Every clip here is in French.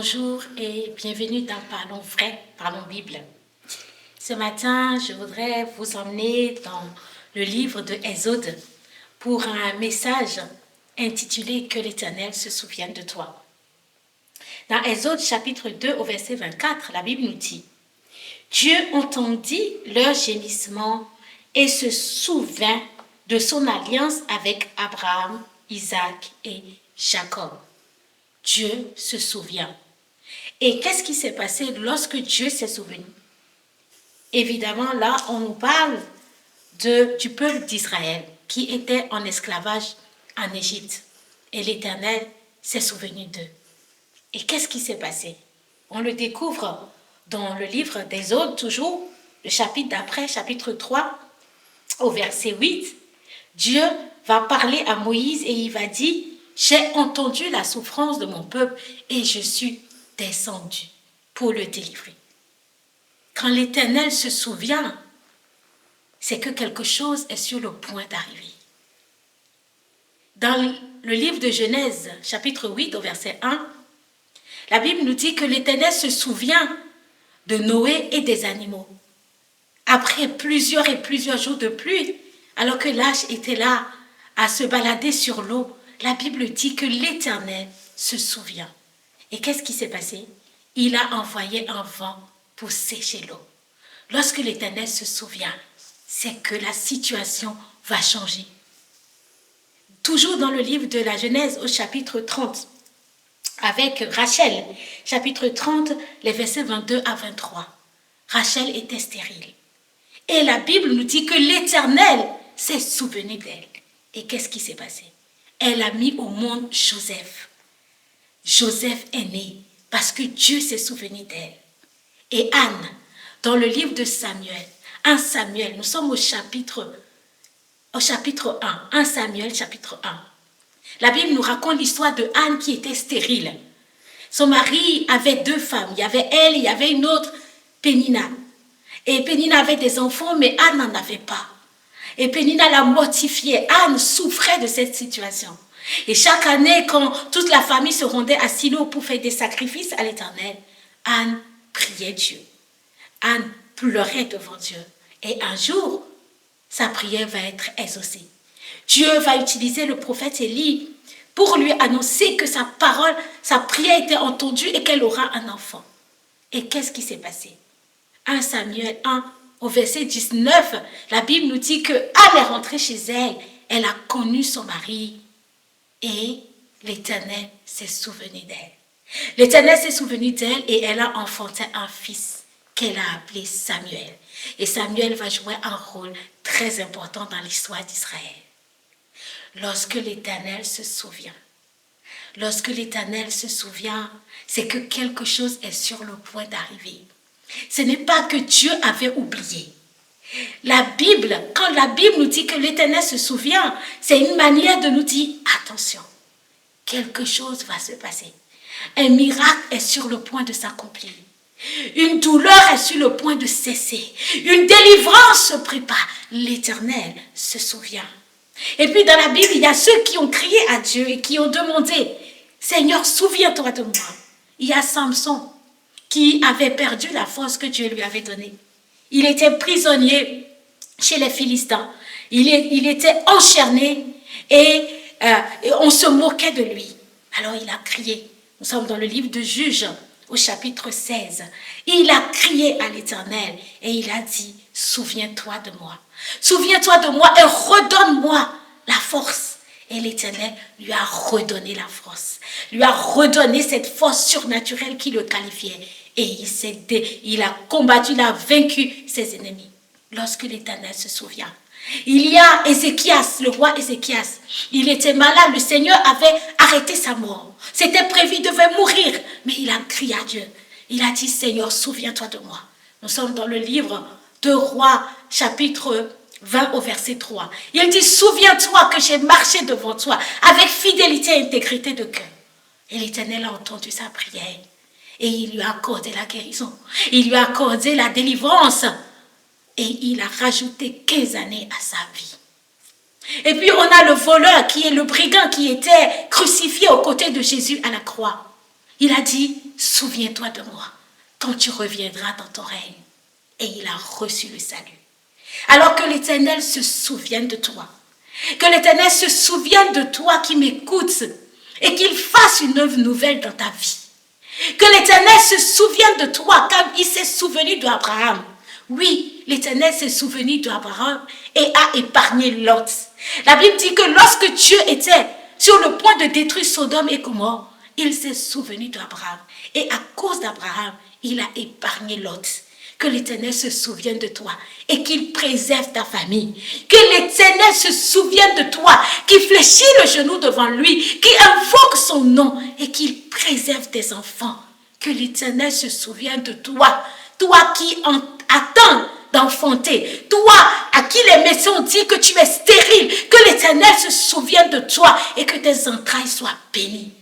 Bonjour et bienvenue dans Parlons Vrai, Parlons Bible. Ce matin, je voudrais vous emmener dans le livre de Exode pour un message intitulé « Que l'Éternel se souvienne de toi ». Dans Exode chapitre 2 au verset 24, la Bible nous dit « Dieu entendit leur gémissement et se souvint de son alliance avec Abraham, Isaac et Jacob. » Dieu se souvient. Et qu'est-ce qui s'est passé lorsque Dieu s'est souvenu? Évidemment, là, on nous parle du peuple d'Israël qui était en esclavage en Égypte. Et l'Éternel s'est souvenu d'eux. Et qu'est-ce qui s'est passé? On le découvre dans le livre d'Exode, toujours, le chapitre d'après, chapitre 3, au verset 8. Dieu va parler à Moïse et il va dire « J'ai entendu la souffrance de mon peuple et je suis descendu pour le délivrer. » Quand l'Éternel se souvient, c'est que quelque chose est sur le point d'arriver. Dans le livre de Genèse, chapitre 8, au verset 1, la Bible nous dit que l'Éternel se souvient de Noé et des animaux. Après plusieurs jours de pluie, alors que l'arche était là à se balader sur l'eau, la Bible dit que l'Éternel se souvient. Et qu'est-ce qui s'est passé? Il a envoyé un vent pour sécher l'eau. Lorsque l'Éternel se souvient, c'est que la situation va changer. Toujours dans le livre de la Genèse au chapitre 30, avec Rachel, chapitre 30, les versets 22 à 23. Rachel était stérile. Et la Bible nous dit que l'Éternel s'est souvenu d'elle. Et qu'est-ce qui s'est passé? Elle a mis au monde Joseph. Joseph est né parce que Dieu s'est souvenu d'elle. Et Anne, dans le livre de Samuel, 1 Samuel, nous sommes au chapitre 1, 1 Samuel chapitre 1. La Bible nous raconte l'histoire de Anne qui était stérile. Son mari avait 2 femmes, il y avait elle et il y avait une autre, Pénina. Et Pénina avait des enfants, mais Anne n'en avait pas. Et Pénina la mortifiait. Anne souffrait de cette situation. Et chaque année, quand toute la famille se rendait à Silo pour faire des sacrifices à l'Éternel, Anne priait Dieu. Anne pleurait devant Dieu. Et un jour, sa prière va être exaucée. Dieu va utiliser le prophète Élie pour lui annoncer que sa parole, sa prière était entendue et qu'elle aura un enfant. Et qu'est-ce qui s'est passé? 1 Samuel 1, au verset 19, la Bible nous dit que Anne est rentrée chez elle, elle a connu son mari et l'Éternel s'est souvenu d'elle. L'Éternel s'est souvenu d'elle et elle a enfanté un fils qu'elle a appelé Samuel. Et Samuel va jouer un rôle très important dans l'histoire d'Israël. Lorsque l'Éternel se souvient, c'est que quelque chose est sur le point d'arriver. Ce n'est pas que Dieu avait oublié. La Bible, quand la Bible nous dit que l'Éternel se souvient, c'est une manière de nous dire, attention, quelque chose va se passer. Un miracle est sur le point de s'accomplir. Une douleur est sur le point de cesser. Une délivrance se prépare. L'Éternel se souvient. Et puis dans la Bible, il y a ceux qui ont crié à Dieu et qui ont demandé, Seigneur, souviens-toi de moi. Il y a Samson qui avait perdu la force que Dieu lui avait donnée. Il était prisonnier chez les Philistins. Il était enchaîné et on se moquait de lui. Alors il a crié. Nous sommes dans le livre de Juges au chapitre 16. Il a crié à l'Éternel et il a dit, souviens-toi de moi. Souviens-toi de moi et redonne-moi la force. Et l'Éternel lui a redonné la force. Lui a redonné cette force surnaturelle qui le qualifiait. Et il a combattu, il a vaincu ses ennemis. Lorsque l'Éternel se souvient. Il y a Ézéchias, le roi Ézéchias. Il était malade, le Seigneur avait arrêté sa mort. C'était prévu, il devait mourir. Mais il a crié à Dieu. Il a dit, Seigneur, souviens-toi de moi. Nous sommes dans le livre de Rois, chapitre 20 au verset 3. Il dit, souviens-toi que j'ai marché devant toi avec fidélité et intégrité de cœur. Et l'Éternel a entendu sa prière. Et il lui a accordé la guérison. Il lui a accordé la délivrance. Et il a rajouté 15 années à sa vie. Et puis on a le voleur qui est le brigand qui était crucifié aux côtés de Jésus à la croix. Il a dit, souviens-toi de moi quand tu reviendras dans ton règne. Et il a reçu le salut. Alors que l'Éternel se souvienne de toi. Que l'Éternel se souvienne de toi qui m'écoutes et qu'il fasse une œuvre nouvelle dans ta vie. Que l'Éternel se souvienne de toi comme il s'est souvenu d'Abraham. Oui, l'Éternel s'est souvenu d'Abraham et a épargné Lot. La Bible dit que lorsque Dieu était sur le point de détruire Sodome et Gomorrhe, il s'est souvenu d'Abraham. Et à cause d'Abraham, il a épargné Lot. Que l'Éternel se souvienne de toi et qu'il préserve ta famille. Que l'Éternel se souvienne de toi, qu'il fléchit le genou devant lui, qu'il invoque son nom et qu'il préserve tes enfants. Que l'Éternel se souvienne de toi, toi qui attends d'enfanter, toi à qui les médecins disent que tu es stérile. Que l'Éternel se souvienne de toi et que tes entrailles soient bénies.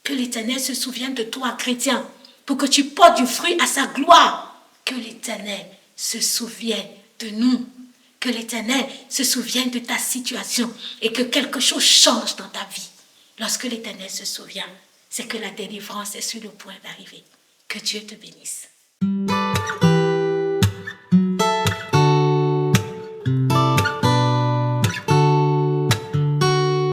Que l'Éternel se souvienne de toi, chrétien, pour que tu portes du fruit à sa gloire. Que l'Éternel se souvienne de nous. Que l'Éternel se souvienne de ta situation et que quelque chose change dans ta vie. Lorsque l'Éternel se souvient, c'est que la délivrance est sur le point d'arriver. Que Dieu te bénisse.